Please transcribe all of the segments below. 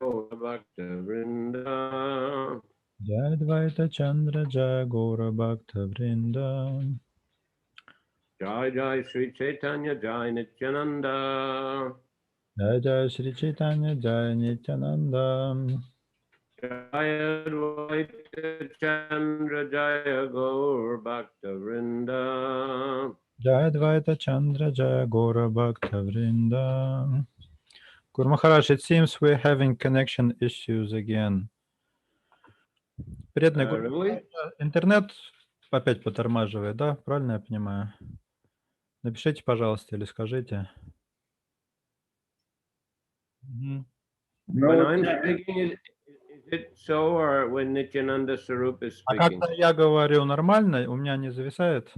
Bhakta Vrinda. Jai Dvaita Chandra Jai Gaura Bhakta Vrinda. Jai Jai Sri Chaitanya Jai Nityananda. Jai Jai Sri Chaitanya Jai Nityananda. Jai Advaita Chandra Jaya Gaur Bhakta Vrinda. Jai Dvaita Chandra Jai Gaura Bhakta Vrinda. Guru Maharaj, it seems we're having connection issues again. Преданный Гуру Really? Махараджа, интернет опять потормаживает, да? Правильно я понимаю? Напишите, пожалуйста, или скажите. Мгм. When I'm speaking, is it so, or when Nityananda Sarup is А speaking? когда я говорю нормально, у меня не зависает?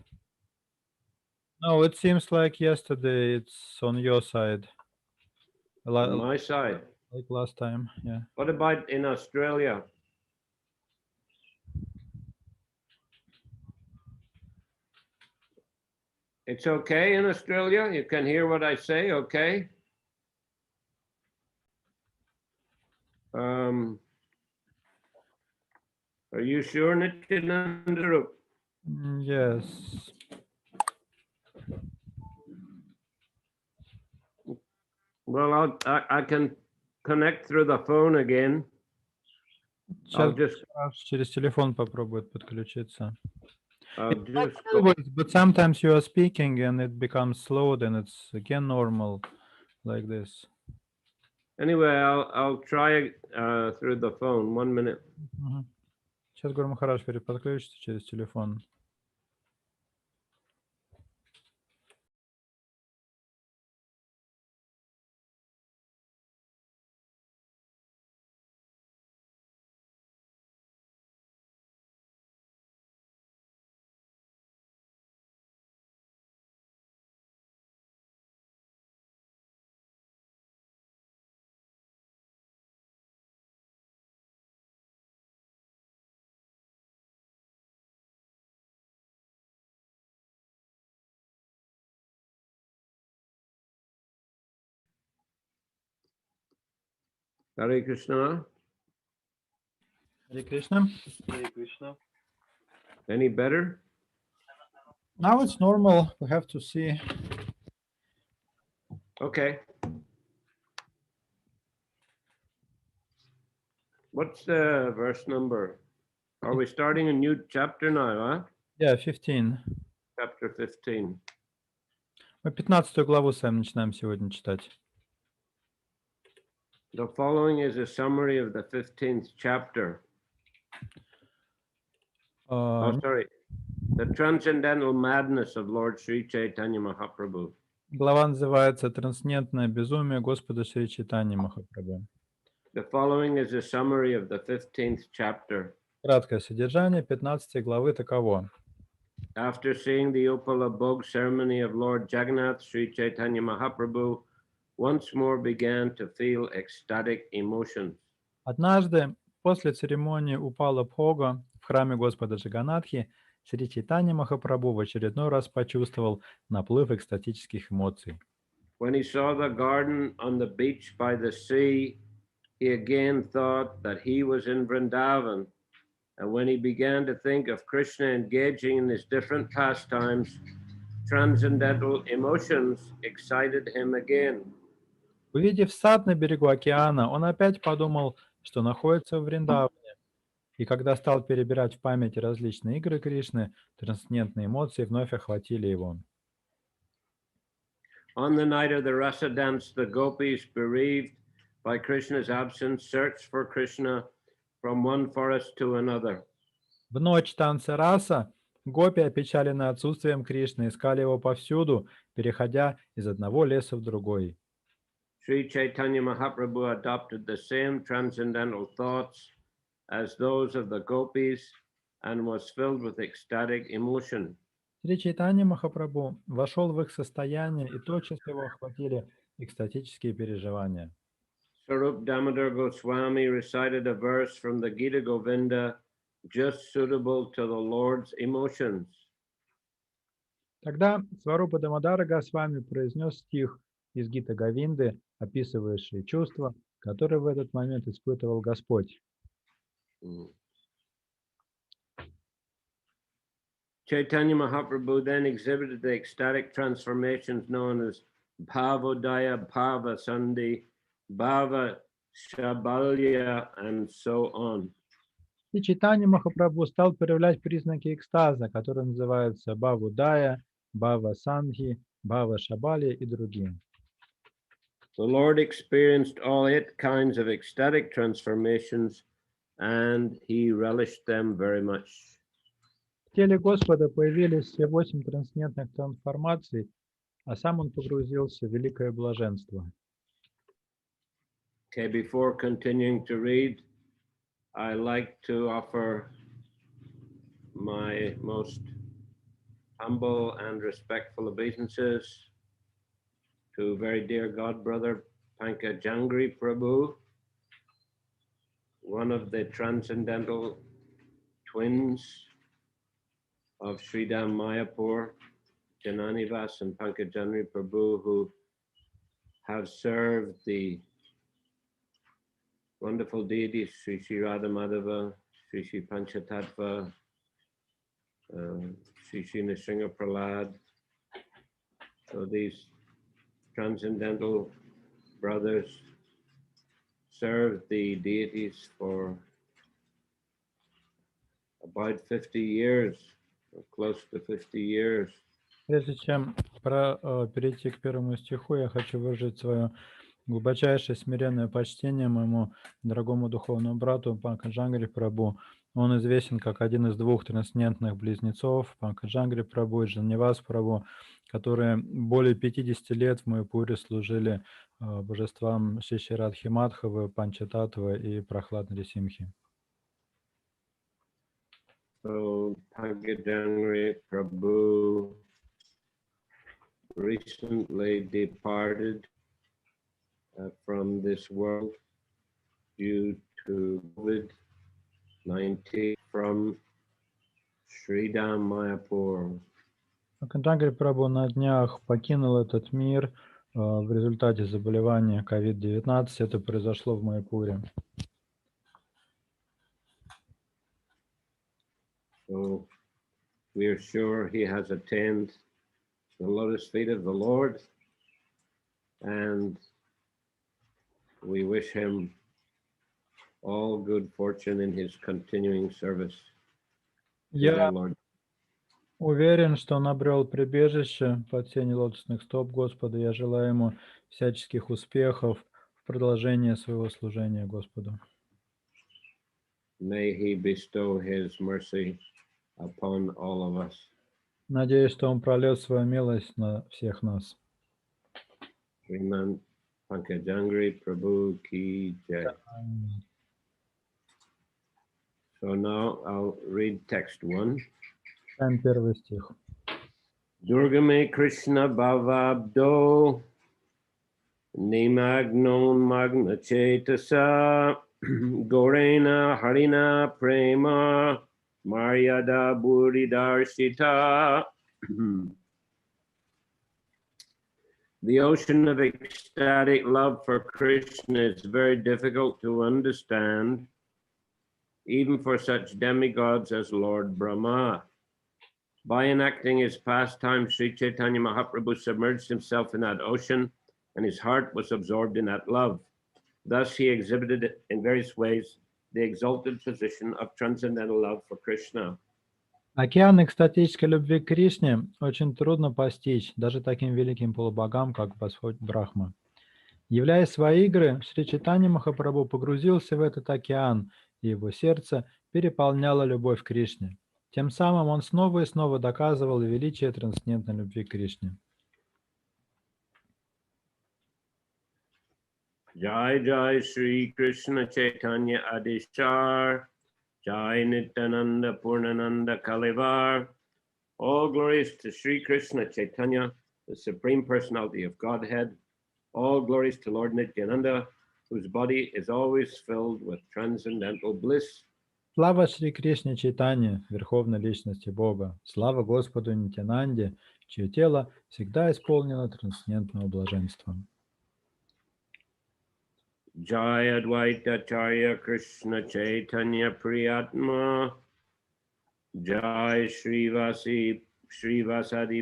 No, it seems like yesterday it's on your side. On my side. Like last time, yeah. What about in Australia? It's okay in Australia? You can hear what I say, okay? Are you sure, Nityananda? Yes. Well, I can connect through the phone again. I'll Сейчас just через телефон попробует подключиться. I'll It's like just always, but sometimes you are speaking and it becomes slow, then it's again normal, like this. anyway. I'll try through the phone. 1 minute. Мгм. Сейчас Гуру Махарадж подключится через телефон. Hare Krishna. Харе Кришна. Any better? Now it's normal. We have to see. Okay. What's the verse number? Are we starting a new chapter now, huh? Yeah, 15. Chapter 15. Мы 15 главу с вами начинаем сегодня читать. The following is a summary of the 15th chapter. Oh, sorry. The Transcendental Madness of Lord Sri Chaitanya Mahaprabhu. Глава называется «Трансцендентное безумие Господа Шри Чайтаньи Махапрабху». The following is a summary of the 15th chapter. Краткое содержание 15 главы таково. After seeing the Upala Bhog ceremony of Lord Jagannath, Sri Chaitanya Mahaprabhu once more began to feel ecstatic emotions. Однажды, после церемонии Упала Бхога в храме Господа Джаганатхи, Шри Чайтанья Махапрабху в очередной раз почувствовал наплыв экстатических эмоций. When he saw the garden on the beach by the sea, he again thought that he was in Vrindavan. And when he began to think of Krishna engaging in his different pastimes, transcendental emotions excited him again. Увидев сад на берегу океана, он опять подумал, что находится в Вриндаване. И когда стал перебирать в памяти различные игры Кришны, трансцендентные эмоции вновь охватили его. On the night of the Rasa dance, the gopis, bereaved by Krishna's absence, searched for Krishna from one forest to another. В ночь танца раса гопи, опечаленные отсутствием Кришны, искали его повсюду, переходя из одного леса в другой. Sri Chaitanya Mahaprabhu adopted the same transcendental thoughts as those of the gopis and was filled with ecstatic emotion. Шри Чайтанья Махапрабху вошел в их состояние, и тотчас его охватили экстатические переживания. Sarup Damodar Goswami recited a verse from the Gita Govinda just suitable to the Lord's emotions. Тогда Сварупа Дамодара Госвами произнес стих из Гита Говинды, описывающий чувства, который в этот момент испытывал Господь. Chaitanya Mahaprabhu then exhibited the ecstatic transformations known as Bhavodaya, Bhava Sandhi, Bhava Shabalya, and so on. И Чайтанья Махапрабху стал проявлять признаки экстаза, которые называются Бхавудая, Бхава Сандхи, Бхава Шабали и другие. The Lord experienced all 8 kinds of ecstatic transformations, and he relished them very much. В теле Господа появились все 8 трансцендентных трансформаций, а сам он погрузился в великое блаженство. Okay, before continuing to read, I like to offer my most humble and respectful obeisances to very dear God brother Pankajangri Prabhu, one of the transcendental twins of Sridham Mayapur, Jananivas and Pankajangri Prabhu, who have served the wonderful deities Sri Sri Radha Madhava, Sri Sri Panchatattva, Sri Sri Nrsimha Prahlad. So these transcendental brothers served the deities for about 50 years, or close to 50 years. Прежде чем перейти к первому стиху, я хочу выразить свое глубочайшее смиренное почтение моему дорогому духовному брату Панкаджангри Прабhu. Он известен как один из 2 трансцендентных близнецов, Панкаджангри Прабhu и Джаннивас Прабhu, которые более 50 лет в Майяпуре служили божествам Шри Шри Радхи Мадхавы, Панчататтвы и Прахлад Нарисимхи. So Pankajangri Prabhu recently departed from this world due to COVID-19 from Sridham Mayapur. Панкаджангри Прабhu на днях покинул этот мир в результате заболевания COVID-19. Это произошло в Майяпуре. So we are sure he has attained the lotus feet of the Lord, and we wish him all good fortune in his continuing service to the Я Lord. уверен, что он обрел прибежище под сенью лотосных стоп Господа. Я желаю ему всяческих успехов в продолжении своего служения Господу. May he bestow his mercy upon all of us. Надеюсь, что он прольет свою милость на всех нас. Sriman Pankajangri Prabhu Ki Jai. So now I'll read text 1. Читаем первый стих. Durgame Krishna Bhavabdo Nimagnon Magna Chetasa Gorena Harina Prema Maryada Buridarshita. The ocean of ecstatic love for Krishna is very difficult to understand, even for such demigods as Lord Brahma. By enacting his pastime, Sri Chaitanya Mahaprabhu submerged himself in that ocean, and his heart was absorbed in that love. Thus, he exhibited in various ways the exalted position of transcendental love for Krishna. Океан экстатической любви к Кришне очень трудно постичь даже таким великим полубогам, как Господь Брахма. Являя свои игры, Шри Чайтанья Махапрабху погрузился в этот океан, и его сердце переполняло любовь к Кришне. Тем самым он снова и снова доказывал величие трансцендентной любви к Кришне. Jai Jai Sri Krishna Chaitanya Adishar, Jai Nityananda Purnananda Kalivar. All glories to Sri Krishna Chaitanya, the Supreme Personality of Godhead. All glories to Lord Nityananda, whose body is always filled with transcendental bliss. Слава Шри Кришне Чайтанье, Верховной Личности Бога. Слава Господу Нитянанде, чье тело всегда исполнено трансцендентного блаженства. Jai Advaita Acharya Krishna Chaitanya Priyatma. Jai Srivasadi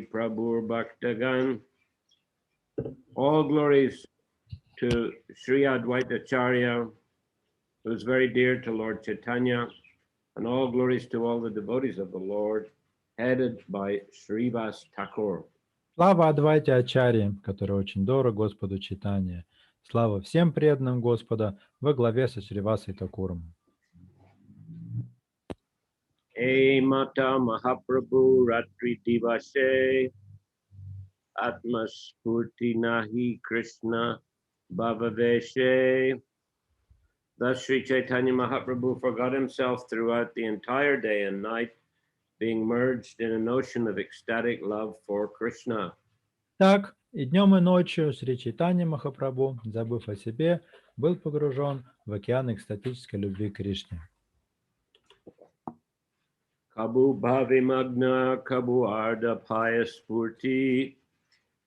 Prabhu Bhaktagan. All glories to Sri Advaita Acharya, who is very dear to Lord Chaitanya, and all glories to all the devotees of the Lord, headed by Srivas Thakur. Слава Адвайте Ачарье, который очень дорог Господу Чайтанье. Слава всем преданным Господа во главе со Шривасой Такуром. Hey Mata Mahaprabhu Ratri Divase Atmaspurti Nahi Krishna Bhavaveshe. Thus Sri Chaitanya Mahaprabhu forgot himself throughout the entire day and night, being merged in an ocean of ecstatic love for Krishna. Так, и днем, и ночью Шри Чайтанья Махапрабху, забыв о себе, был погружен в океан экстатической любви к Кришне. Kabu Bhavi Magna Kabu Arda Paya Spurti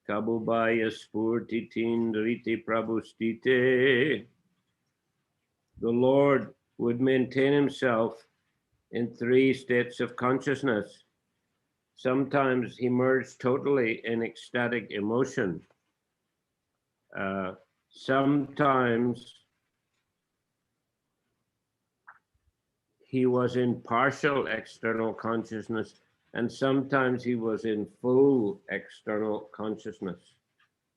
Kabu Bhaya Spurti Tindriti Prabhustite. The Lord would maintain himself in three states of consciousness. Sometimes he merged totally in ecstatic emotion. Sometimes he was in partial external consciousness, and sometimes he was in full external consciousness.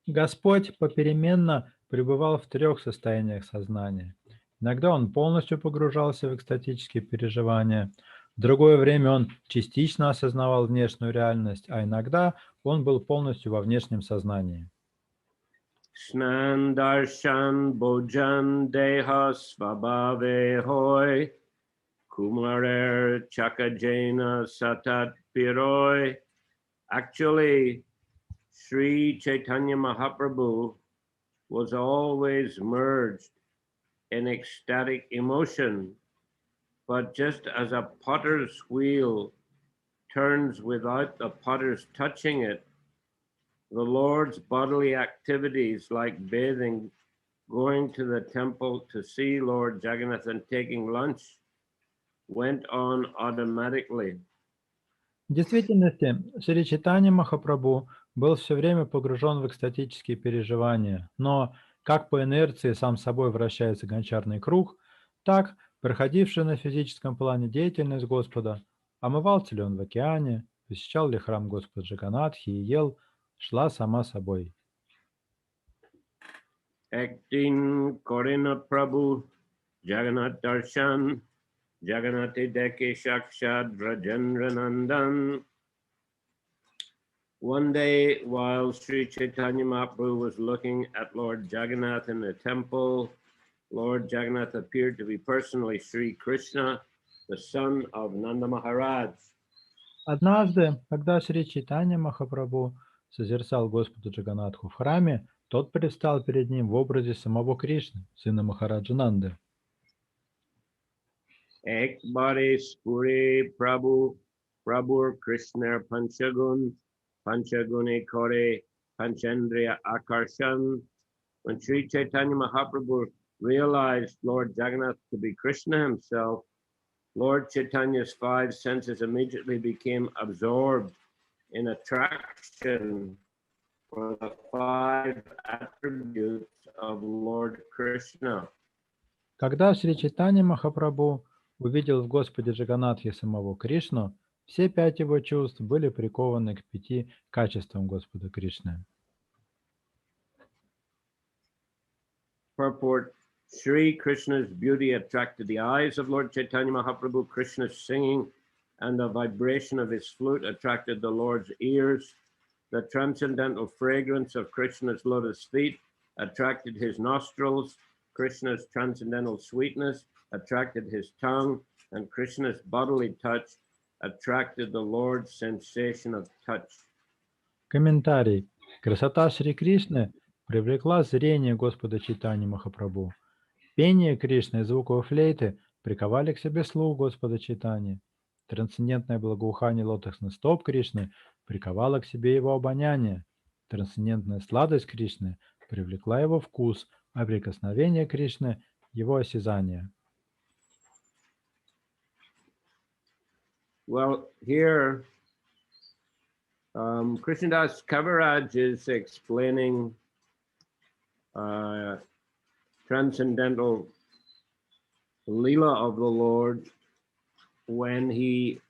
Господь попеременно пребывал в трех состояниях сознания. Иногда он полностью погружался в экстатические переживания, в другое время он частично осознавал внешнюю реальность, а иногда он был полностью во внешнем сознании. Snan darshan bojan deha svabhave hoy kumarer chakajena satat piroy. Actually, Sri Chaitanya Mahaprabhu was always merged in ecstatic emotion, but just as a potter's wheel turns without the potter's touching it, the Lord's bodily activities like bathing, going to the temple to see Lord Jagannath and taking lunch went on automatically. В действительности, Шри Чайтанья Махапрабху был все время погружен в экстатические переживания, но как по инерции сам собой вращается гончарный круг, так проходившая на физическом плане деятельность Господа, омывался ли он в океане, посещал ли храм Господа Джаганатхи и ел, шла сама собой. Acting Korina Prabhu Jagannath Darshan Jagannathe Deke Shakshad Rajendra Nandan. One day, while Sri Chaitanya Mahaprabhu was looking at Lord Jagannath in the temple, Lord Jagannath appeared to be personally Sri Krishna, the son of Nanda Maharaj. Однажды, когда Шри Чайтанья Махапрабху созерцал Господа Джаганатху в храме, тот предстал перед ним в образе самого Кришны, сына Махараджа Нанды. Ekbare Spure Prabhur Krishna Panchagune Kore Panchendriya Akarshan. When Sri Chaitanya Mahaprabhu realized Lord Jagannath to be Krishna himself, Lord Chaitanya's five senses immediately became absorbed in attraction for the five attributes of Lord Krishna. Когда Шри Чайтанья Махапрабху увидел в Господе Джаганатхе самого Кришну, все пять его чувств были прикованы к пяти качествам Господа Кришны. Purport: Sri Krishna's beauty attracted the eyes of Lord Chaitanya Mahaprabhu. Krishna's singing and the vibration of his flute attracted the Lord's ears. The transcendental fragrance of Krishna's lotus feet attracted his nostrils. Krishna's transcendental sweetness attracted his tongue, and Krishna's bodily touch attracted the Lord's sensation of touch. Комментарий. Красота Шри Кришны привлекла зрение Господа Чайтаньи Махапрабху. Пение Кришны и звук его флейты приковали к себе слух Господа Чайтаньи. Трансцендентное благоухание лотосных стоп Кришны приковало к себе его обоняние. Трансцендентная сладость Кришны привлекла его вкус, а прикосновение Кришны — его осязание. Well, here, Krishnadas Kaviraj is explaining transcendental Leela of the Lord when he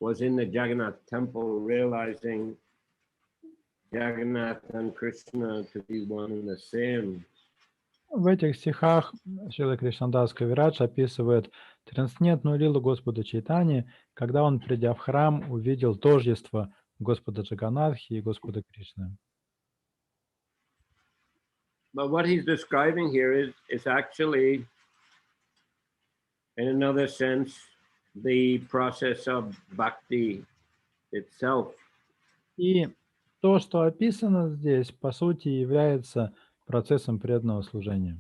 was in the Jagannath temple, realizing Jagannath and Krishna to be one and the same. В этих стихах Шрила Кришнадас Кавирадж описывает трансцендентную лилу Господа Чайтаньи, когда он, придя в храм, увидел тождество Господа Джаганатхи и Господа Кришны. But what he's describing here is actually, in another sense, the process of bhakti itself. И то, что описано здесь, по сути, является процессом преданного служения.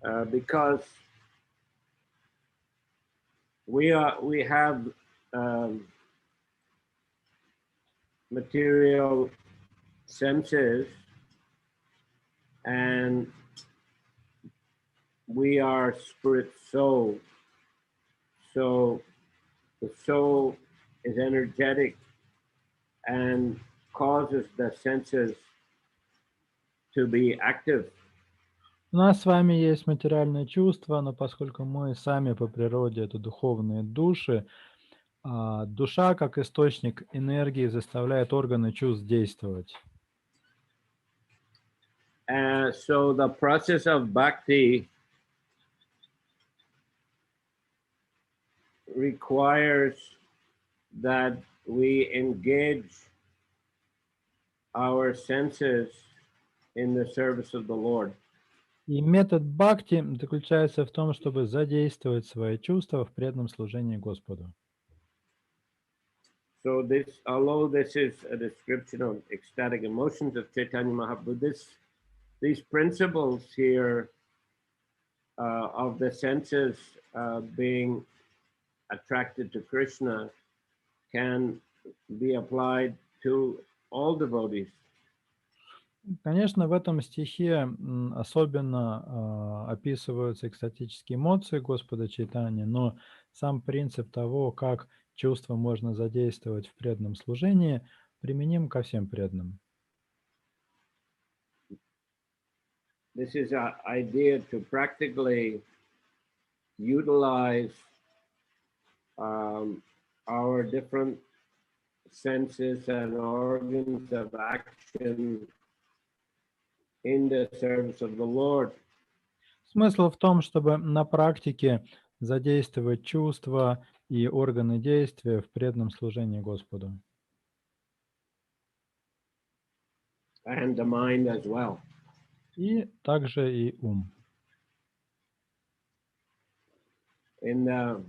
Because we have material senses, and we are spirit soul. So the soul is energetic and causes the senses to be active. У нас с вами есть материальное чувство, но поскольку мы сами по природе это духовные души, душа, как источник энергии, заставляет органы чувств действовать. So the process of bhakti requires that we engage our senses in the service of the Lord. И метод бхакти заключается в том, чтобы задействовать свои чувства в преданном служении Господу. So this, although this is a description of ecstatic emotions of Chaitanya Mahaprabhu, these principles here of the senses being attracted to Krishna can be applied to all devotees. Конечно, в этом стихе особенно описываются экстатические эмоции Господа Чайтаньи, но сам принцип того, как чувства можно задействовать в преданном служении, применим ко всем преданным. This is an idea to practically utilize our different senses and organs of action in the service of the Lord. Смысл в том, чтобы на практике задействовать чувства и органы действия в преданном служении Господу. And the mind as well. И также и ум. In the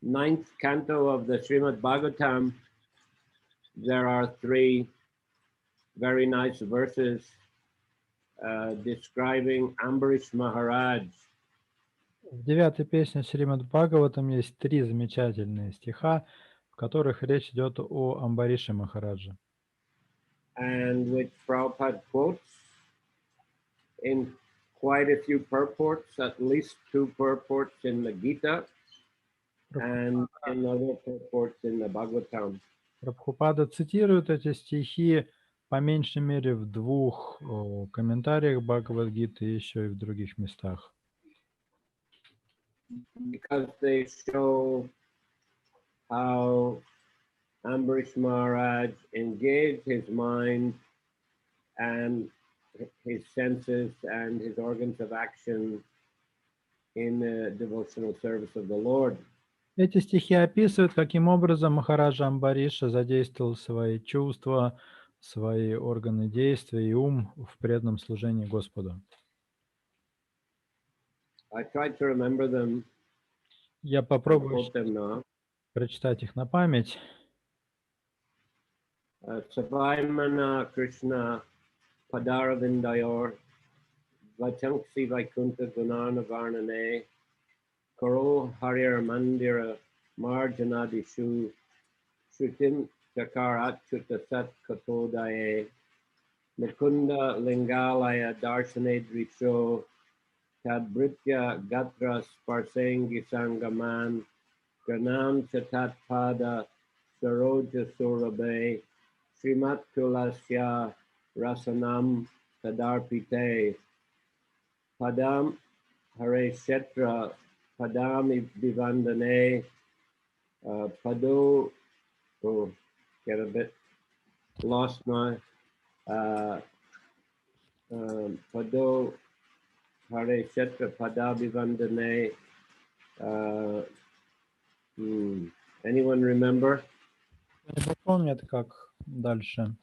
9th canto of the Srimad Bhagavatam, there are 3 very nice verses describing Ambarish Maharaj. В 9-й песне Шримад Бхагаватам есть 3 замечательные стиха, в которых речь идет о Амбарише Махарадже. And which Prabhupada quotes in quite a few purports, at least 2 purports in the Gita and in other purports in the Bhagavatam. Прабхупада цитирует эти стихи по меньшей мере в 2 комментариях Бхагавад-гиты и еще и в других местах. Because they show how Ambarish Maharaj engaged his mind and his senses and his organs of action in the devotional service of the Lord. Эти стихи описывают, каким образом Махараджа Амбариша задействовал свои чувства, свои органы действия и ум в преданном служении Господу. I tried to remember them. Я I попробую quote them now. прочитать их на память. Savaimana Krishna Padaravindayor Vachanksi Vaikuntha Gunana Varnane Karo Harir Mandira Marjanadishu Shrutim Chakar Achyuta Sat Katodaye Mukunda Lingalaya Darshane Drisho Tadbritya Gatra Sparsengi Sangaman Granam Chatat Pada Saroja Surabe Srimat Tulasya Rasanam Tadarpite Padam Hare Shetra Padami Vivandane Pado, oh, get a bit lost my Pado Hare Shetra Padabi Vandane. Anyone remember? Не помнят, как дальше.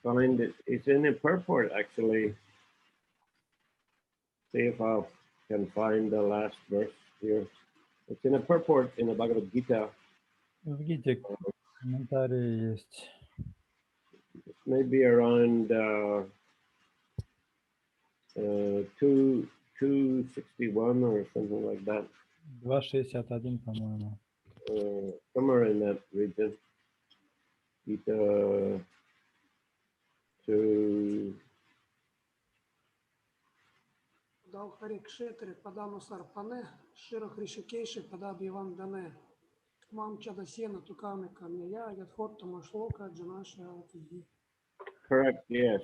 Find it. It's in a purport actually. See if I can find the last verse here. It's in a purport in the Bhagavad Gita. В Гите комментарии есть. Maybe around 261 or something like that. 2.61, по-моему. Somewhere in that region. Gita to Далхари Кшетри Падану Сарпане, Ширах Ришикеши Падабиван Дане, Мам Чадасена Туками Камья, Ядхотта Машлока, Джанаша Атиги. correct, yes.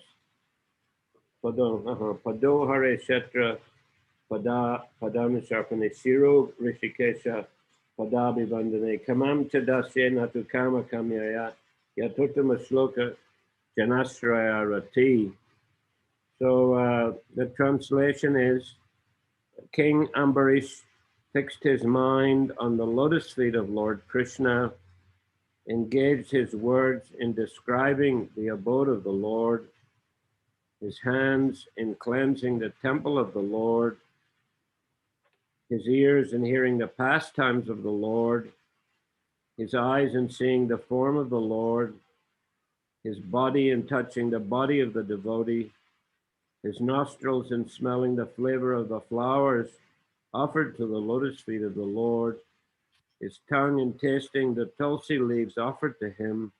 Pado Hare Shetra Padami Sarpane Siro Rishikesha Padabi Vandane Kamam Chadasena Tukama Kamyaya Yatutama Shloka Janasraya Rati. So the translation is King Ambarish fixed his mind on the lotus feet of Lord Krishna, engaged his words in describing the abode of the Lord, his hands in cleansing the temple of the Lord, his ears in hearing the pastimes of the Lord, his eyes in seeing the form of the Lord, his body in touching the body of the devotee, his nostrils in smelling the flavor of the flowers offered to the lotus feet of the Lord, his tongue in tasting the tulsi leaves offered to him,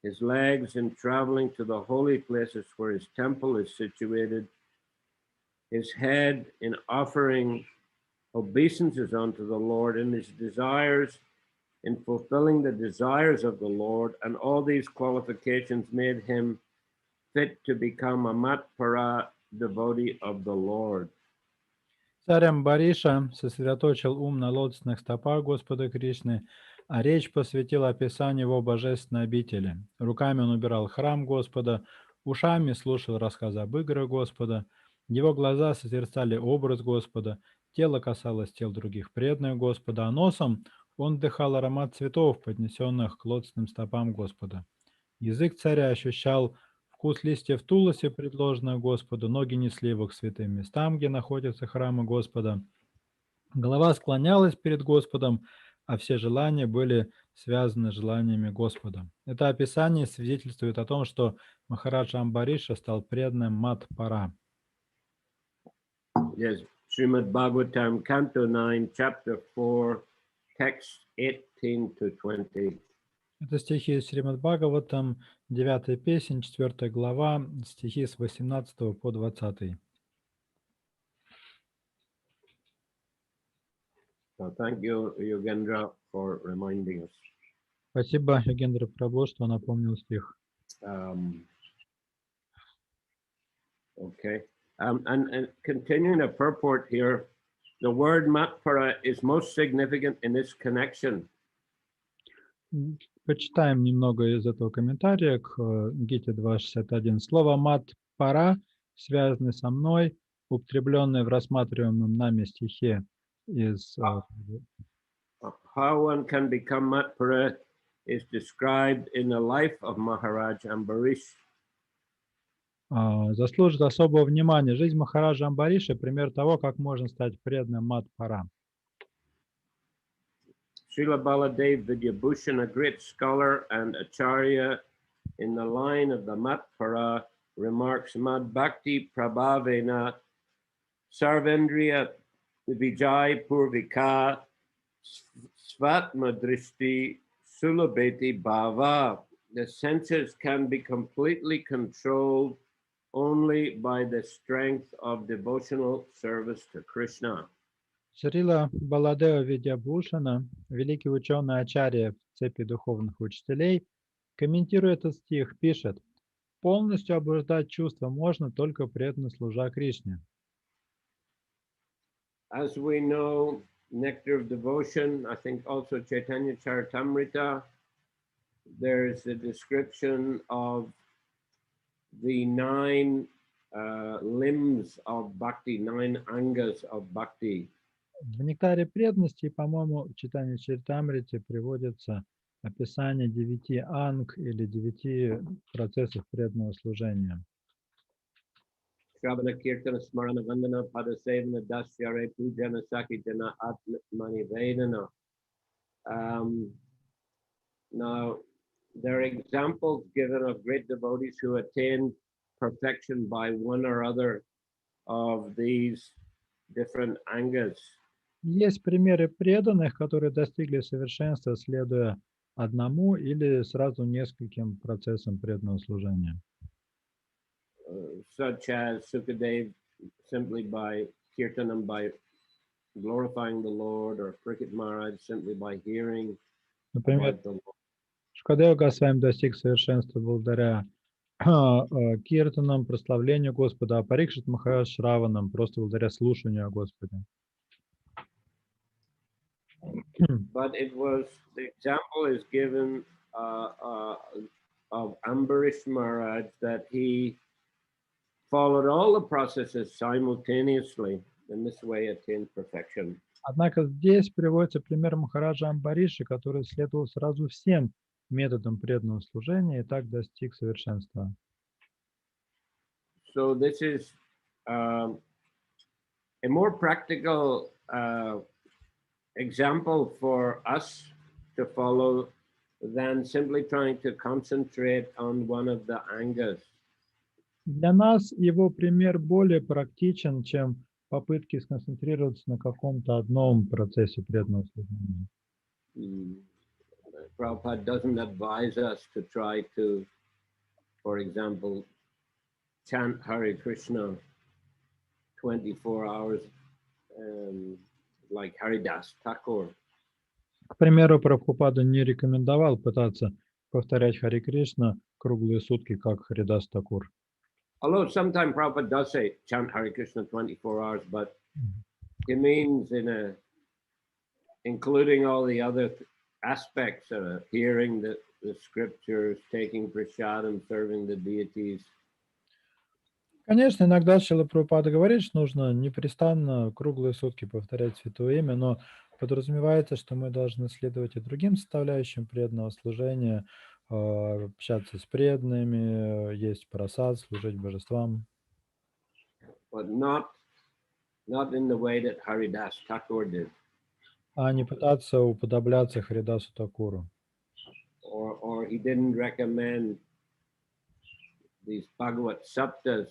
his legs in traveling to the holy places where his temple is situated, his head in offering obeisances unto the Lord, and his desires in fulfilling the desires of the Lord, and all these qualifications made him fit to become a Matpara devotee of the Lord. Царь Амбариша сосредоточил ум на лотосных стопах Господа Кришны, а речь посвятил описанию его божественной обители. Руками он убирал храм Господа, ушами слушал рассказы об играх Господа, его глаза созерцали образ Господа, тело касалось тел других преданных Господа, а носом он вдыхал аромат цветов, поднесенных к лотосным стопам Господа. Язык царя ощущал вкус листьев туласи, предложенных Господу, ноги несли его к святым местам, где находятся храмы Господа. Голова склонялась перед Господом, а все желания были связаны с желаниями Господа. Это описание свидетельствует о том, что Махарадж Амбариша стал преданным Мат-Пара. Yes, Srimad Bhagavatam, Canto 9, Chapter 4, Text 18 to 20. Это стихи из Шримад Бхагаватам, 9 песнь, 4 глава, стихи с 18 по 20. So thank you, Yogendra, for reminding us. Спасибо, Йогендра Прабhu, что напомнил стих. Okay. And continuing the purport here, the word Matpara is most significant in this connection. Почитаем немного из этого комментария к Гите 2.61. Слово «мат-пара» связано со мной, употребленное в рассматриваемом нами стихе из... How one can become Matpara is described in the life of Maharaj Ambarish. Заслужит особого внимания жизнь Махараджа Амбариша, пример того, как можно стать преданным Мат-пара. Srila Baladev Vidyabhushan, a great scholar and acharya in the line of the Matpara, remarks Mad Bhakti Prabhavena Sarvendriya Vijay Purvika Svatma Drishti Sulabeti Bhava. the senses can be completely controlled only by the strength of devotional service to Krishna. Шрила Баладева Видьябушана, великий ученый Ачарья в цепи духовных учителей, комментируя этот стих, пишет: полностью обуздать чувства можно, только преданно служа Кришне. As we know, Nectar of Devotion, I think also Chaitanya Charitamrita, there's a description of the 9 limbs of bhakti, 9 angas of bhakti. В «Нектаре преданности», по-моему, в Чайтанье Чаритамрите приводится описание 9 анг или 9 процессов преданного служения. Shravana Kirtana Smarana Vandana Padasevana Dasyare Pujana Sakitana Atmani Vedana. Now, there are examples given of great devotees who attained perfection by one or other of these different angas. Есть примеры преданных, которые достигли совершенства, следуя одному или сразу нескольким процессам преданного служения. Such as Sukadev, simply by kirtanam, by glorifying the Lord, or Parikshit Maharaj, simply by hearing Например, about the Lord. Шукадева Госвами достиг совершенства благодаря киртанам, прославлению Господа, а Парикшит Махарадж Шраванам просто благодаря слушанию о Господе. But it was, the example is given of Ambarish Maharaj, that he followed all the processes simultaneously, and this way attained perfection. Однако здесь приводится пример Махараджа Амбариши, который следовал сразу всем методам преданного служения и так достиг совершенства. So this is a more practical example for us to follow than simply trying to concentrate on one of the angas. Для нас его пример более практичен, чем попытки сконцентрироваться на каком-то одном процессе преданного служения. Prabhupada doesn't advise us to try to, for example, chant Hare Krishna 24 hours like Haridas Thakur. К примеру, Прабхупада не рекомендовал пытаться повторять Хари Кришна круглые сутки, как Харидас Такур. Although sometimes Prabhupada does say chant Hare Krishna 24 hours, but he means including all the other aspects, hearing the scriptures, taking prasadam, serving the deities. Конечно, иногда Шрила Прабхупада говорит, что нужно непрестанно круглые сутки повторять Святое Имя, но подразумевается, что мы должны следовать и другим составляющим преданного служения, общаться с преданными, есть прасад, служить божествам. But not in the way that Haridas Thakur did. А не пытаться уподобляться Харидасу Такуру. Or he didn't recommend these Bhagavad Saptas,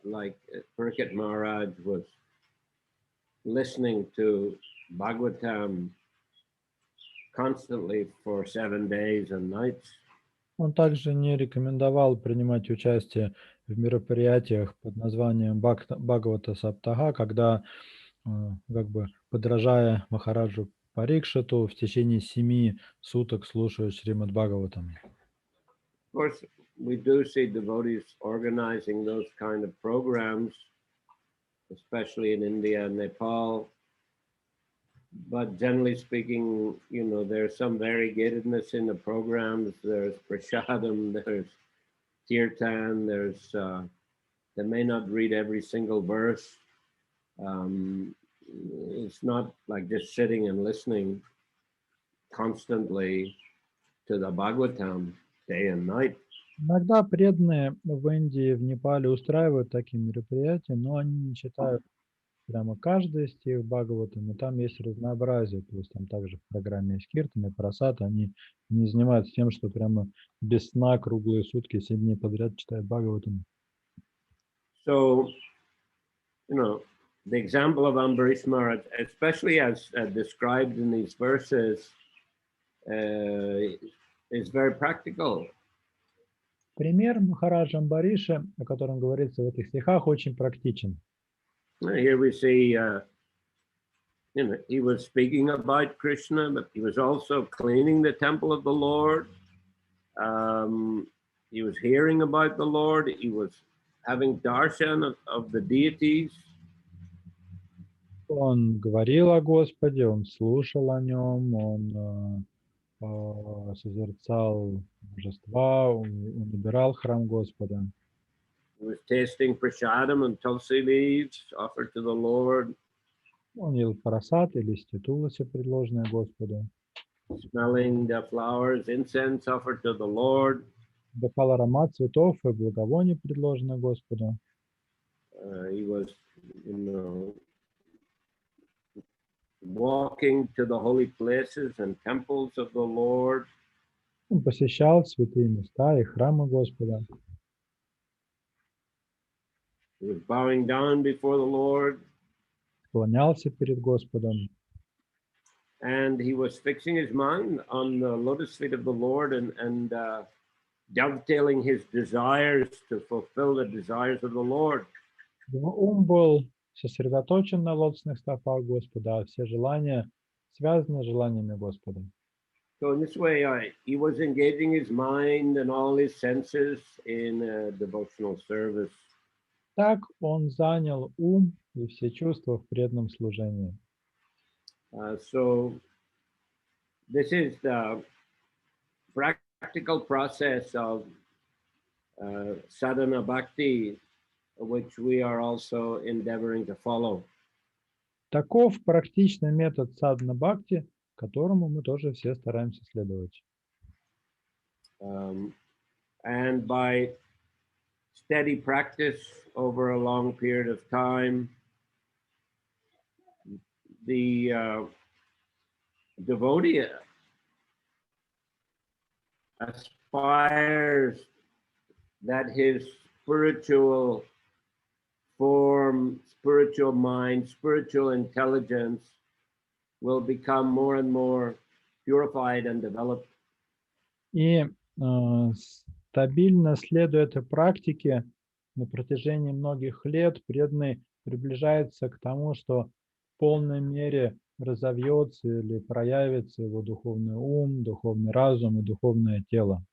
like Parikshit Maharaj was listening to Bhagavatam constantly for 7 days and nights. Он также не рекомендовал принимать участие в мероприятиях под названием Бхагавата Саптаха, когда, как бы подражая Махараджу Парикшиту, в течение 7 суток слушают Шримад Бхагаватам. Of course, we do see devotees organizing those kind of programs, especially in India and Nepal. But generally speaking, there's some variegatedness in the programs. There's prasadam, there's kirtan, they may not read every single verse. It's not like just sitting and listening constantly to the Bhagavatam day and night. Иногда преданные в Индии, в Непале устраивают такие мероприятия, но они не читают прямо каждый стих Бхагаватам, и там есть разнообразие, то есть там также в программе есть киртан и прасад, они не занимаются тем, что прямо без сна круглые сутки 7 дней подряд читают Бхагаватам. So, the example of Ambarish Maharaj, especially as described in these verses, is very practical. Пример Махараджа Амбариши, о котором говорится в этих стихах, очень практичен. Here we see, he was speaking about Krishna, but he was also cleaning the temple of the Lord. He was hearing about the Lord. He was having darshan of the deities. Он говорил о Господе, он слушал о нем, он созерцал божества, он убирал храм Господа. He was tasting prasadam and tulsi leaves offered to the Lord. Он ел прасад и листья туласи, предложенные Господу. Smelling the flowers, incense offered to the Lord. Вдыхал аромат цветов и благовоний, предложенных Господу. He was, walking to the holy places and temples of the Lord. Он посещал святые места и храмы Господа. He was bowing down before the Lord. Склонялся перед Господом. And he was fixing his mind on the lotus feet of the Lord and dovetailing his desires to fulfill the desires of the Lord. Его ум был сосредоточен на лотосных стопах Господа, а все желания связаны с желаниями Господа. So in this way, he was engaging his mind and all his senses in a devotional service. Так он занял ум и все чувства в преданном служении. So this is the practical process of sadhana bhakti, which we are also endeavoring to follow. Таков практичный метод садхана бхакти, которому мы тоже все стараемся следовать. And by steady practice over a long period of time, the devotee aspires that his spiritual form, spiritual mind, spiritual intelligence will become more and more purified and developed. И стабильно следуя этой практике на протяжении многих лет, преданный приближается к тому, что в полной мере разовьется или проявится его духовный ум, духовный разум и духовное тело.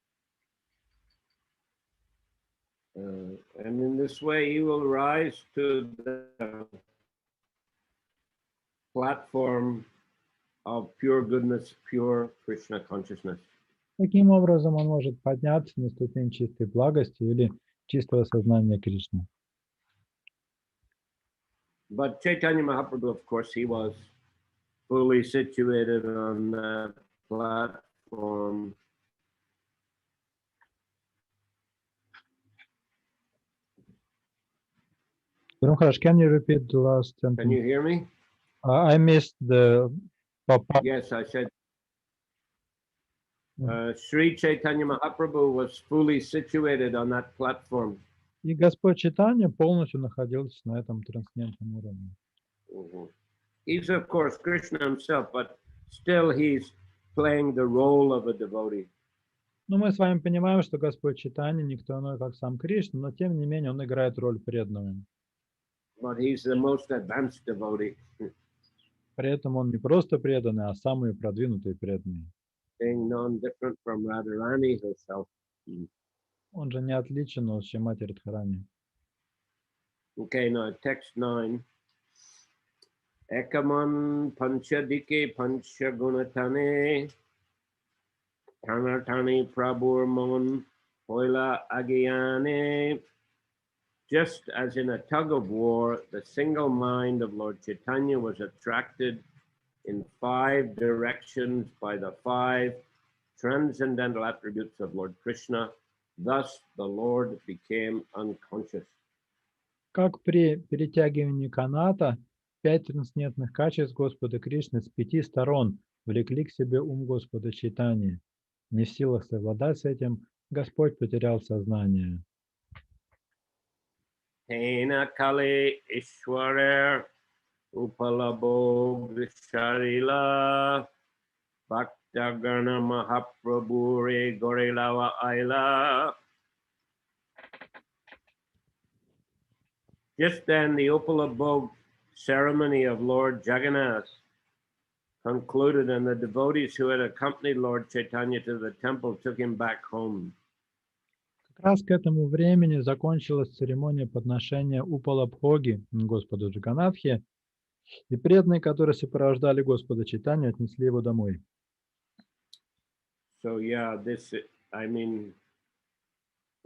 And in this way, he will rise to the platform of pure goodness, pure Krishna consciousness. Таким образом, он может подняться на ступень чистой благости или чистого сознания Кришны. But Chaitanya Mahaprabhu, of course, he was fully situated on that platform. Prabhupada, can you repeat the last Can sentence? you hear me? I missed the pop-up. Yes, I said Sri Chaitanya Mahaprabhu was fully situated on that platform. И Господь Чайтанья полностью находился на этом трансцендентном уровне. He's, of course, Krishna himself, but still he's playing the role of a devotee. Но мы с вами понимаем, что Господь Чайтанья никто иной, как сам Кришна, но тем не менее он играет роль преданного. But he's the most advanced devotee. При этом он не просто преданный, а самый продвинутый преданный. Being non-different from Radharani herself. Он же не отличен от Шримати Радхарани. Okay, now text 9. Ekaman panchadike panchagunatane Tanatani Prabhurmon Poila Agayane. Just as in a tug of war, the single mind of Lord Chaitanya was attracted in 5 directions by the 5 transcendental attributes of Lord Krishna. Thus, the Lord became unconscious. Как при перетягивании каната, 5 трансцендентных качеств Господа Кришны с 5 сторон влекли к себе ум Господа Чайтаньи. Не в силах совладать с этим, Господь потерял сознание. Tena kale ishwarer upalabho visharila Jagana Mahaprabhure Gorilawa Aila. Just then, the Upalabhog ceremony of Lord Jagannath concluded, and the devotees who had accompanied Lord Chaitanya to the temple took him back home. Как раз к этому времени закончилась церемония подношения Упалабхоги Господу Джаганатхе, и преданные, которые сопровождали Господа Чайтанью, отнесли его домой. So yeah, this, I mean,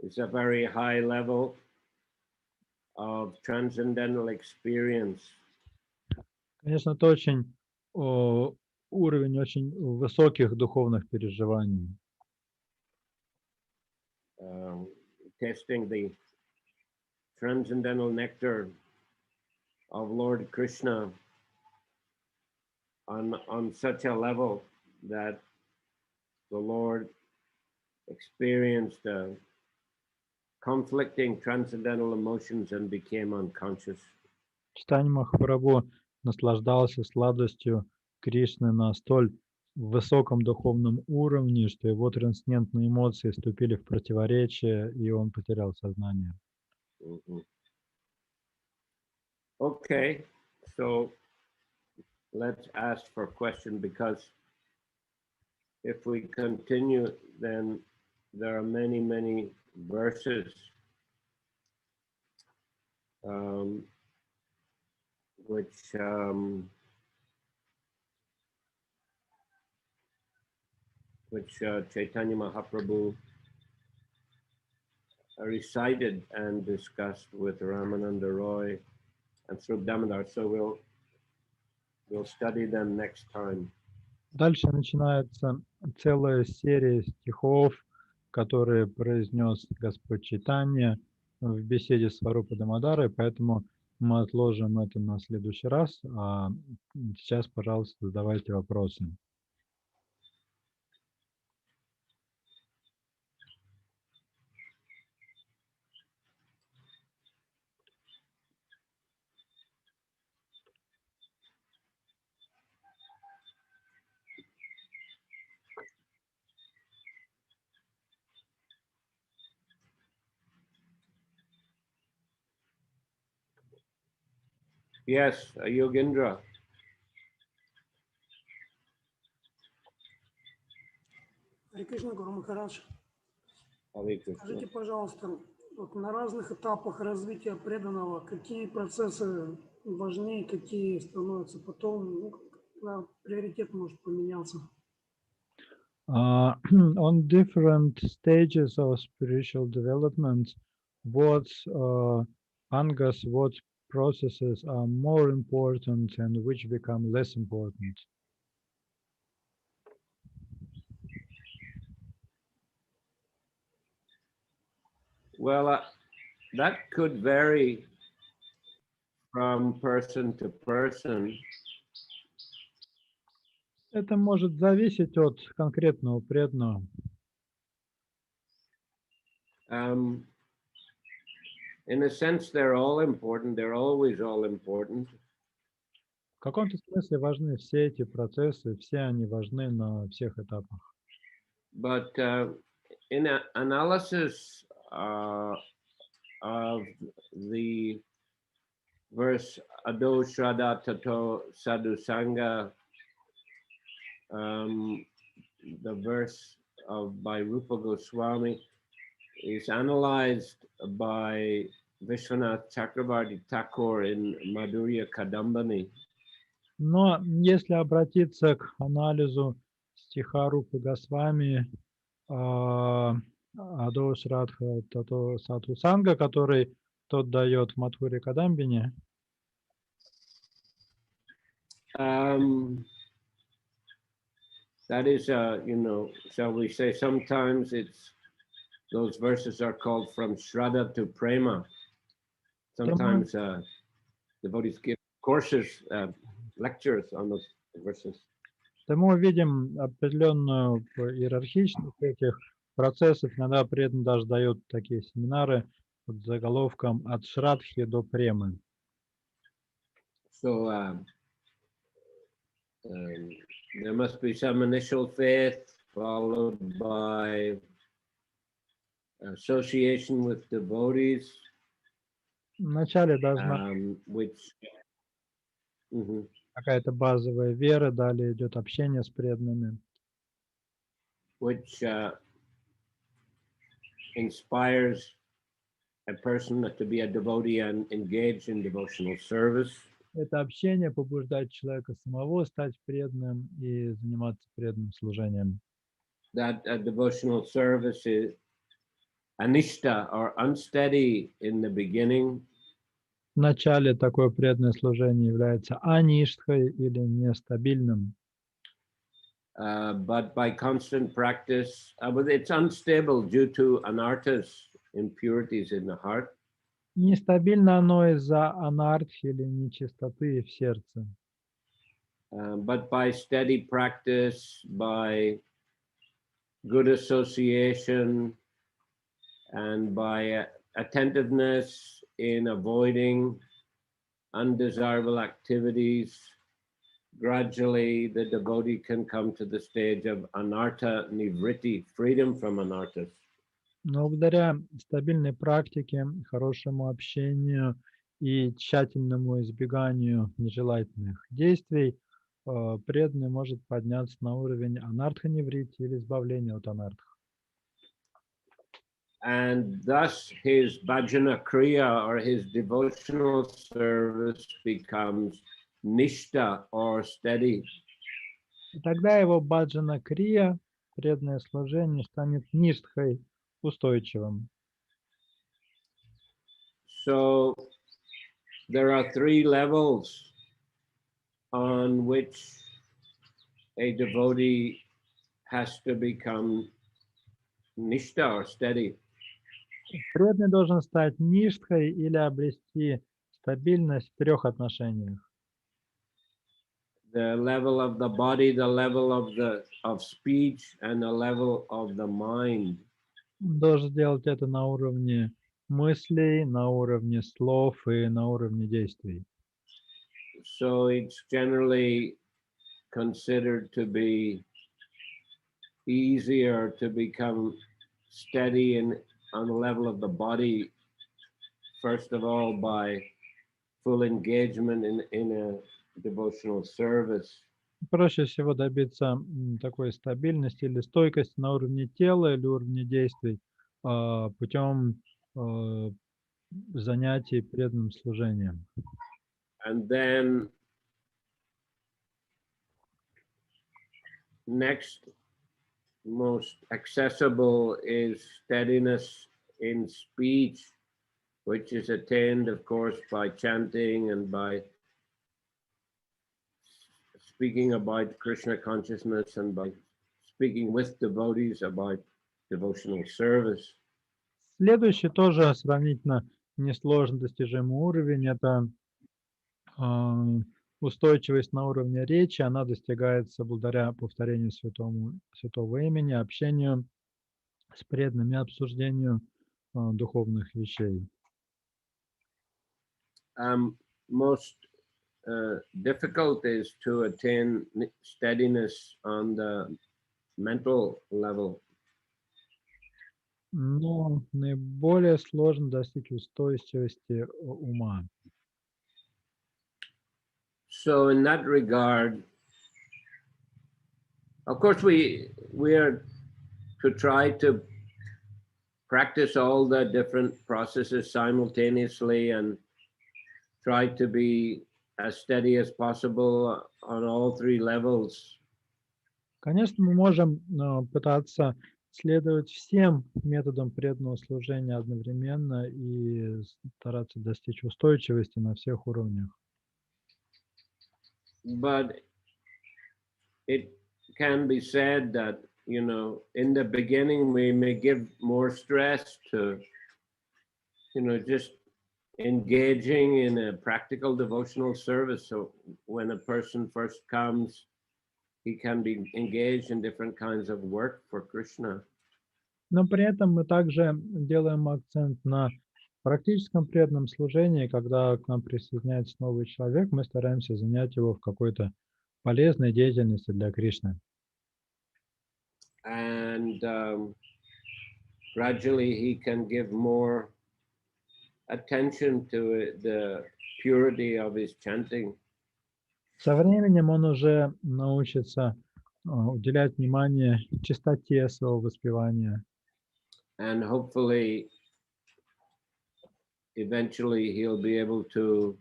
is a very high level of transcendental experience. Конечно, это очень уровень очень высоких духовных переживаний. Testing the transcendental nectar of Lord Krishna on such a level that the Lord experienced conflicting transcendental emotions and became unconscious. Чайтанья Махапрабху наслаждался сладостью Кришны на столь высоком духовном уровне, что его трансцендентные эмоции вступили в противоречие, и он потерял сознание. Okay, so let's ask for a question, because if we continue, then there are many, many verses which Chaitanya Mahaprabhu recited and discussed with Ramananda Roy and Srup Damodar. So we'll study them next time. Дальше начинается целая серия стихов, которые произнес Господь Чайтанья в беседе с Сварупа Дамодарой, поэтому мы отложим это на следующий раз, а сейчас, пожалуйста, задавайте вопросы. Yes, Yogendra. Харе Кришна, Гуру Махарадж. Hare Krishna. Скажите, пожалуйста, вот на разных этапах развития преданного, какие процессы важнее, какие становятся потом, приоритет может поменяться? On different stages of spiritual development, what angas, what processes are more important and which become less important? Well, that could vary from person to person. Это может зависеть от конкретного преданного. In a sense, they're all important. They're always all important. В каком-то смысле важны все эти процессы, все они важны на всех этапах. But in an analysis of the verse Ado Shraddha Tato Sadhu Sangha, the verse by Rupa Goswami, is analyzed by Vishwanath Chakravarti Thakur in Madhurya Kadambani. Но если обратиться к анализу стиха Рупы Госвами Адо Шрадха Тато Садху Санга, который тот дает в Мадхуре Кадамбине, that is, shall we say, sometimes those verses are called from Shraddha to Prema. Sometimes devotees give courses, lectures on those verses. то мы видим определенную иерархичность этих процессов. Иногда преданные даже дают такие семинары под заголовком «От Шрадхи до Премы». So there must be some initial faith followed by association with devotees, Вначале должна which какая-то базовая вера, далее идет общение с преданными, which inspires a person to be a devotee and engage in devotional service. Это общение побуждает человека самого стать преданным и заниматься преданным служением. That devotional service is anishta or unsteady in the beginning, Вначале такое преданное служение является аништхой или нестабильным, but by constant practice, it's unstable due to anarthas, impurities in the heart. Нестабильно оно из-за анархи или нечистоты в сердце. But by steady practice, by good association, and by attentiveness in avoiding undesirable activities, gradually the devotee can come to the stage of anartha nivritti, freedom from anarthas. Но благодаря стабильной практике, хорошему общению и тщательному избеганию нежелательных действий, преданный может подняться на уровень анартха-неврити или избавления от анартха. And thus his bhajana kriya or his devotional service becomes nishta or steady. И тогда его баджана-крия, преданное служение, станет ништхой, устойчивым. So there are three levels on which a devotee has to become nishta or steady. Преданный должен стать ништхой или обрести стабильность в трех отношениях. The level of the body, the level of speech, and the level of the mind. Он должен делать это на уровне мыслей, на уровне слов и на уровне действий. So it's generally considered to be easier to become steady on the level of the body, first of all, by full engagement in a devotional service. Проще всего добиться такой стабильности или стойкости на уровне тела или уровне действий путем занятий преданным служением. And then next most accessible is steadiness in speech, which is attained, of course, by chanting and by speaking about Krishna consciousness and by speaking with devotees about devotional service. Следующий тоже сравнительно несложно достижимый уровень – это устойчивость на уровне речи. Она достигается благодаря повторению святого имени, общению с преданными, обсуждению духовных вещей. Most difficult is to attain steadiness on the mental level. Но наиболее сложно достичь устойчивости ума. So in that regard, of course, we are to try to practice all the different processes simultaneously and try to be as steady as possible on all three levels. Конечно, мы можем пытаться следовать всем методам преданного служения одновременно и стараться достичь устойчивости на всех уровнях. But it can be said that, you know, in the beginning we may give more stress to, you know, just engaging in a practical devotional service. So when a person first comes, he can be engaged in different kinds of work for Krishna. Но при этом мы также делаем акцент на практическом преданном служении. Когда к нам присоединяется новый человек, мы стараемся занять его в какой-то полезной деятельности для Кришны. And gradually he can give more attention to the purity of his chanting. Со временем он уже научится уделять внимание чистоте своего воспевания. And hopefully, eventually he'll be able to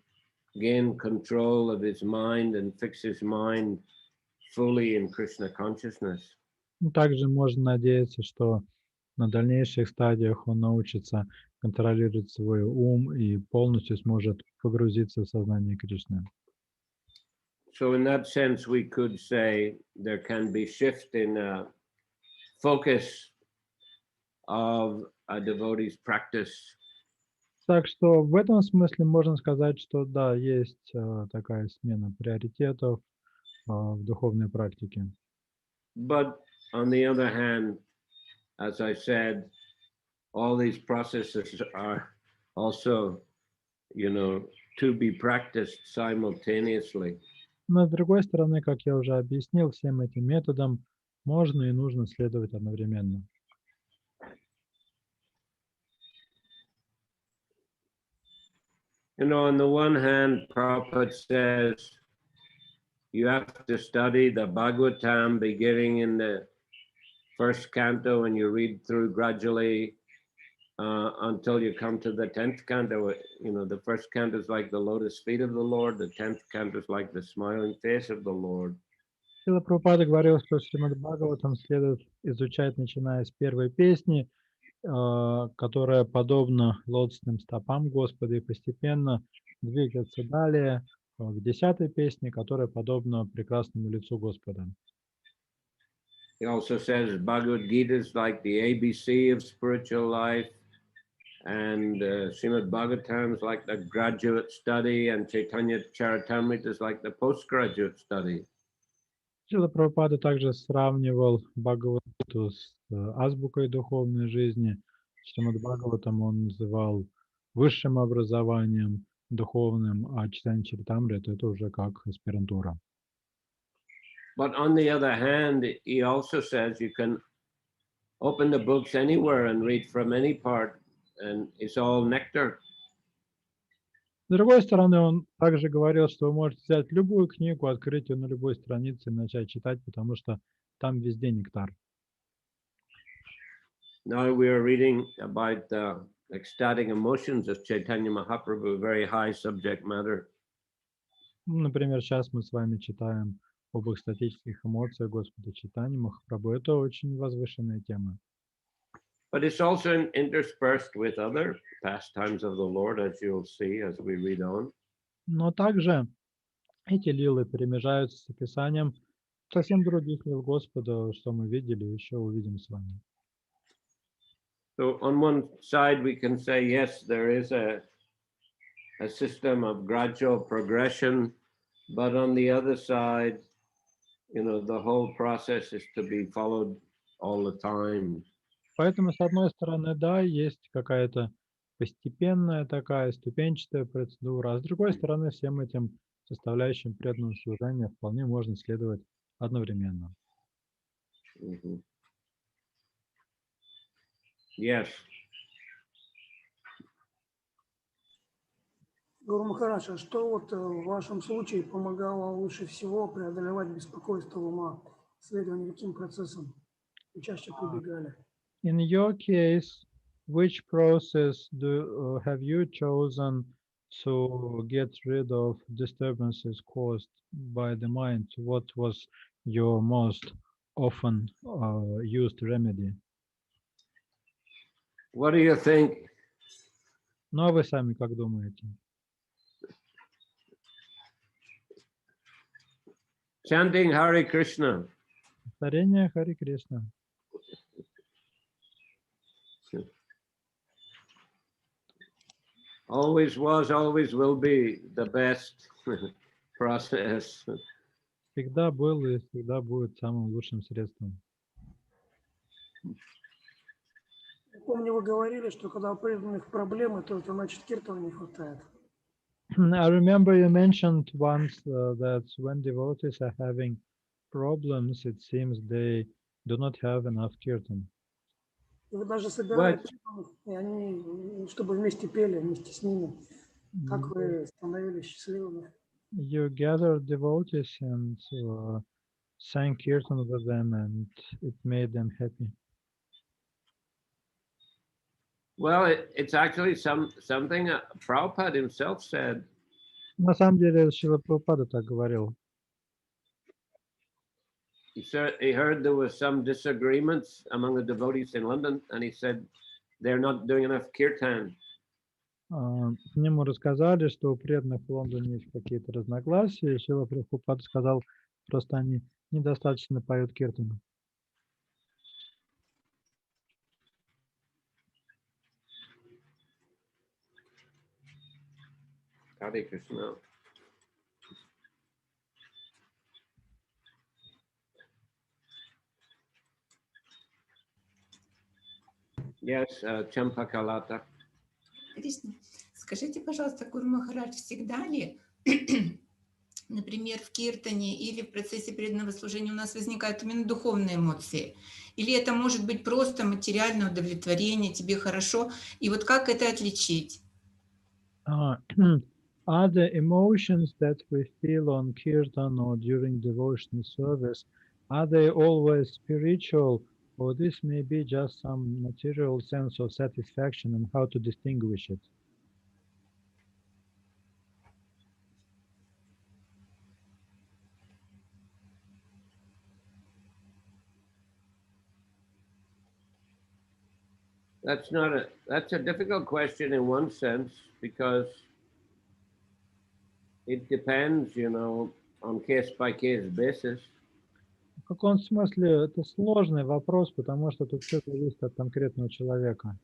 gain control of his mind and fix his mind fully in Krishna consciousness. Также можно надеяться, что на дальнейших стадиях он научится контролировать свой ум и полностью сможет погрузиться в сознание Кришны. So in that sense, we could say there can be shift in focus of a devotee's practice. Так что в этом смысле можно сказать, что да, есть такая смена приоритетов в духовной практике. But on the other hand, as I said, all these processes are also, to be practiced simultaneously. Но с другой стороны, как я уже объяснил, всем этим методам можно и нужно следовать одновременно. On the one hand, Prabhupada says you have to study the Bhagavatam beginning in the first canto and you read through gradually until you come to the 10th canto. The first canto is like the lotus feet of the Lord. The 10th canto is like the smiling face of the Lord. Шрила Прабхупада говорил, что Шримад Бхагаватам следует изучать, начиная с первой песни, которая подобна лотосным стопам Господа, и постепенно двигаться далее к 10-й песне, которая подобна прекрасному лицу Господа. He also says Bhagavad Gita is like the ABC of spiritual life, and Srimad Bhagavatam is like the graduate study, and Chaitanya Charitamriта is like the postgraduate study. Шрила Прабхупада также сравнивал Бхагавату с азбукой духовной жизни. Шримад Бхагаватам он называл высшим образованием духовным, а Чайтанья Чаритамрита это уже как аспирантура. But on the other hand, he also says you can open the books anywhere and read from any part, and it's all nectar. С другой стороны, он также говорил, что вы можете взять любую книгу, открыть ее на любой странице и начать читать, потому что там везде нектар. Now we are reading about the ecstatic emotions of Chaitanya Mahaprabhu, a very high subject matter. Например, сейчас мы с вами читаем об экстатических эмоциях Господа Чайтаньи Махапрабху. Это очень возвышенная тема. But it's also interspersed with other pastimes of the Lord, as you'll see as we read on. Но также эти лилы перемежаются с описанием совсем других лил Господа, что мы видели и еще увидим с вами. So on one side, we can say, yes, there is a system of gradual progression, but on the other side, the whole process is to be followed all the time. Поэтому, с одной стороны, да, есть какая-то постепенная такая ступенчатая процедура, а с другой стороны, всем этим составляющим преданного служения вполне можно следовать одновременно. Mm-hmm. Yes. Гуру Махарадж, а что вот в вашем случае помогало лучше всего преодолевать беспокойство ума, следование каким процессам вы чаще прибегали? In your case, which process have you chosen to get rid of disturbances caused by the mind? What was your most often used remedy? What do you think? Ну, а вы сами как думаете? Chanting Hare Krishna. Повторение Хари Кришна. Always was, always will be the best process. Всегда был и всегда будет самым лучшим средством. Я помню, вы говорили, что когда у преданных проблемы, то это значит киртана не хватает. I remember you mentioned once that when devotees are having problems, it seems they do not have enough kirtan. И вы даже But собираете, и они, чтобы вместе пели, вместе с ними. Как вы становились счастливыми? You gathered devotees and sang kirtan with them, and it made them happy. well, it's actually something Prabhupada himself said. На самом деле, Шрила Прабхупада так говорил. He heard there was some disagreements among the devotees in London, and he said they're not doing enough kirtan. Ему рассказали, что у преданных в Лондоне есть какие-то разногласия, и Шрила Прабхупада сказал, просто они недостаточно поют киртану. Hare Krishna. Yes, Champakalata. Кришна, скажите, пожалуйста, Гуру Махарадж, всегда ли, например, в киртане или в процессе преданного служения у нас возникают именно духовные эмоции? Или это может быть просто материальное удовлетворение, тебе хорошо? И вот как это отличить? Are the emotions that we feel on kirtan or during devotional service, are they always spiritual, or this may be just some material sense of satisfaction, and how to distinguish it? That's a difficult question in one sense, because it depends, on case-by-case basis. В каком смысле это сложный вопрос, потому что тут все зависит от конкретного человека.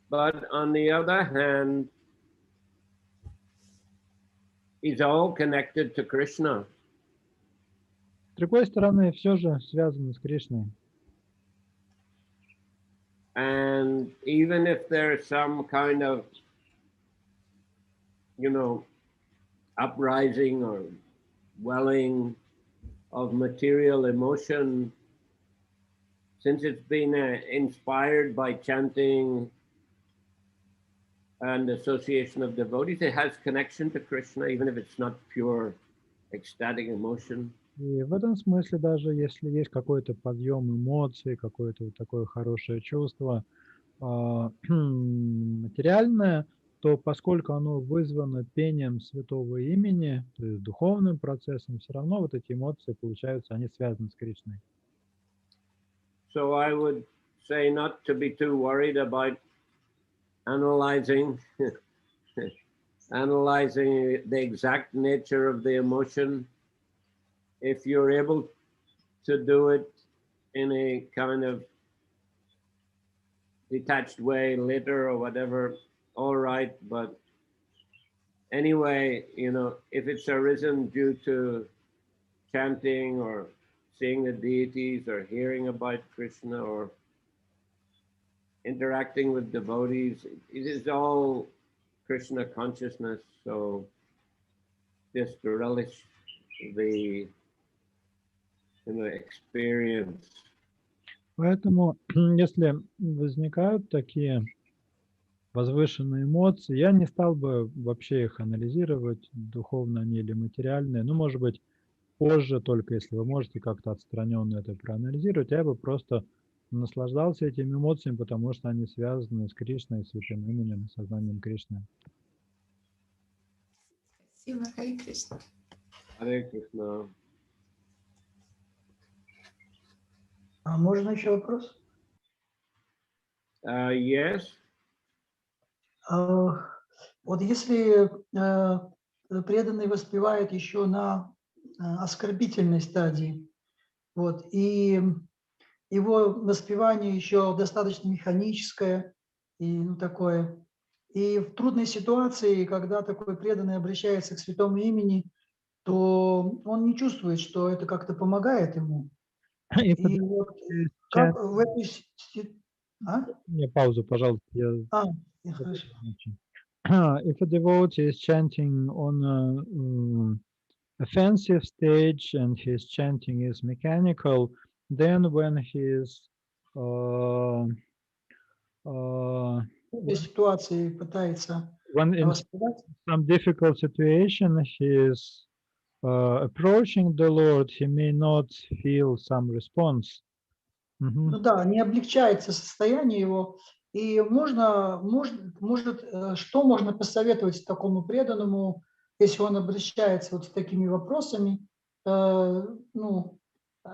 But on the other hand, it's all connected to Krishna. С другой стороны, все же связано с Кришной. And even if there's some kind of, uprising or welling of material emotion, since it's been inspired by chanting and association of devotees, it has connection to Krishna, even if it's not pure ecstatic emotion. И в этом смысле, даже если есть какой-то подъем эмоций, какое-то вот такое хорошее чувство материальное, то поскольку оно вызвано пением святого имени, то есть духовным процессом, все равно вот эти эмоции, получаются, они связаны с Кришной. So I would say not to be too worried about analyzing the exact nature of the emotion. If you're able to do it in a kind of detached way later or whatever, all right. But anyway, if it's arisen due to chanting or seeing the deities or hearing about Krishna or interacting with devotees, it is all Krishna consciousness. So just to relish the experience. Поэтому, если возникают такие возвышенные эмоции, я не стал бы вообще их анализировать, духовно они или материальные. Ну, может быть, позже, только если вы можете как-то отстраненно это проанализировать, я бы просто наслаждался этими эмоциями, потому что они связаны с Кришной, святым именем, сознанием Кришны. Спасибо, Харе Кришна. Харе Кришна. А можно еще вопрос? Yes. Вот если преданный воспевает еще на оскорбительной стадии, вот, и его воспевание еще достаточно механическое и такое, и в трудной ситуации, когда такой преданный обращается к святому имени, то он не чувствует, что это как-то помогает ему. И вот как в этой... Не, паузу, пожалуйста. Хорошо. if a devotee is chanting on a offensive stage and his chanting is mechanical, then when he is В этой ситуации пытается when in воспевать. some difficult situation he is approaching the Lord, he may not feel some response. Ну да, не облегчается состояние его. И что можно посоветовать такому преданному, если он обращается вот с такими вопросами, ну,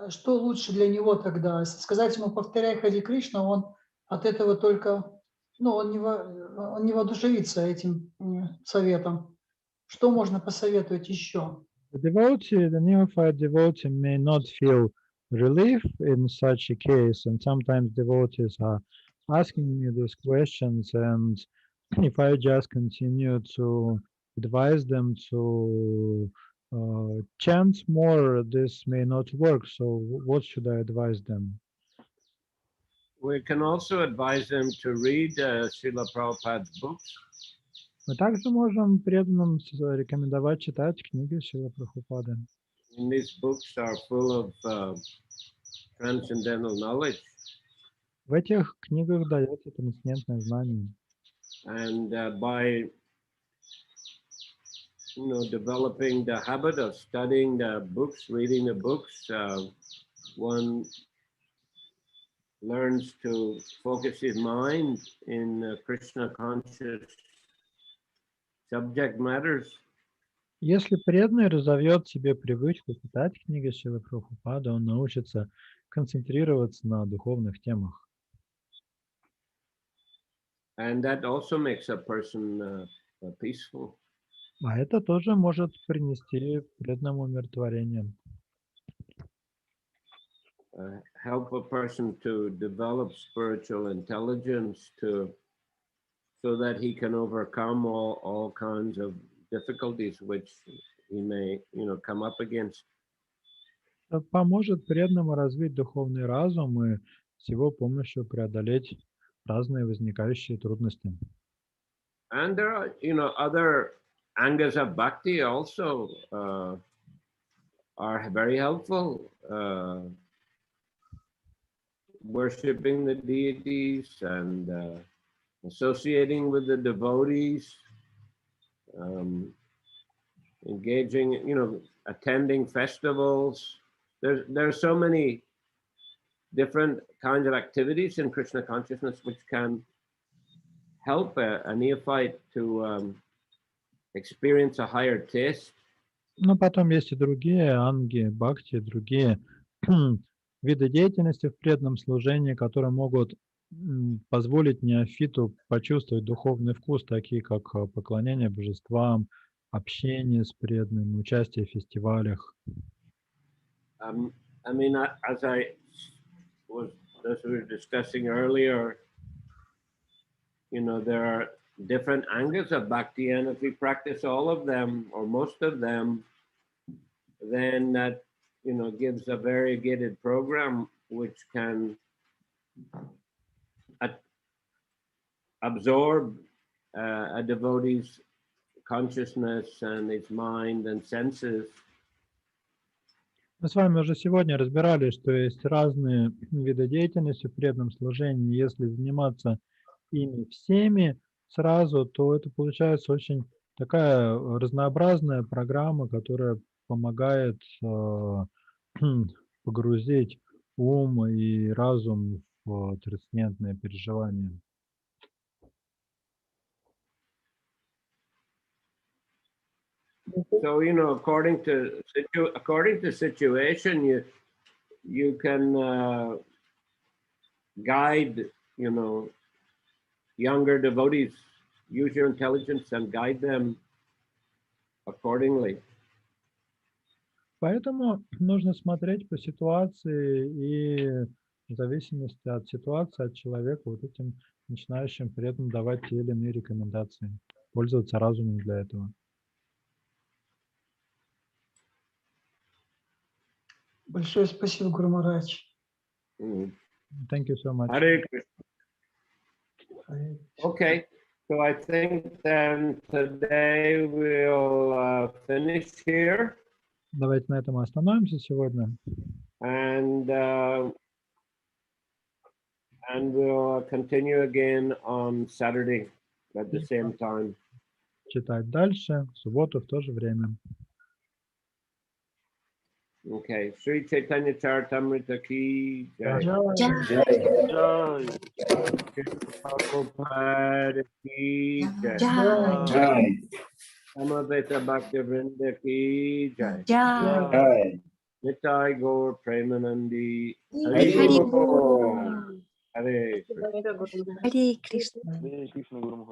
что лучше для него тогда? Сказать ему «повторяй Хари Кришна», он от этого только, ну, он не воодушевится этим советом. Что можно посоветовать еще? The neophyte devotee may not feel relief in such a case, and sometimes devotees are asking me these questions, and if I just continue to advise them to chant more, this may not work. So what should I advise them? We can also advise them to read Srila Prabhupada's books. Мы также можем преданным рекомендовать читать книги Шрилы Прабхупады. And these books are full of transcendental knowledge. В этих книгах дается трансцендентное знание. And by developing the habit of studying the books, reading the books, one learns to focus his mind in Krishna conscious subject matters. Если преданный разовьет в себе привычку читать книги Шрилы Прабхупады, он научится концентрироваться на духовных темах. And that also makes a person peaceful. А это тоже может принести преданному умиротворение. Help a person to develop spiritual intelligence so that he can overcome all kinds of difficulties which he may come up against. Это поможет преданному развить духовный разум и с его помощью преодолеть разные возникающие трудности. And there are other angas of bhakti also are very helpful. Worshipping the deities and associating with the devotees, engaging, attending festivals. There's so many different kinds of activities in Krishna consciousness which can help a neophyte to experience a higher taste. Но потом есть и другие анги, бхакти, другие виды деятельности в преданном служении, которые могут позволить неофиту почувствовать духовный вкус, такие как поклонение божествам, общение с преданными, участие в фестивалях. I mean, as we were discussing earlier, there are different angas of bhakti, and if we practice all of them or most of them, then that gives a variegated program which can absorb a devotee's consciousness and his mind and senses. Мы с вами уже сегодня разбирали, что есть разные виды деятельности в преданном служении. Если заниматься ими всеми сразу, то это получается очень такая разнообразная программа, которая помогает погрузить ум и разум в трансцендентное переживание. So according to situation, you can guide younger devotees, use your intelligence and guide them accordingly. Поэтому нужно смотреть по ситуации и в зависимости от ситуации, от человека, вот этим начинающим при этом давать те или иные рекомендации, пользоваться разумом для этого. Большое спасибо, Гуру Махарадж. Thank you so much. Hare Krishna. Okay. So I think then today we'll finish here. Давайте на этом остановимся сегодня. And we'll continue again on Saturday at the same time. Читать дальше, в субботу в то же время. Okay. Sri Chaitanya Charitamrita ki jai. Prabhupada ki jai. Samaveta Bhakti Vrinda ki jai. Nitai Gaur Premanandi. Hare Krishna. Hare Krishna.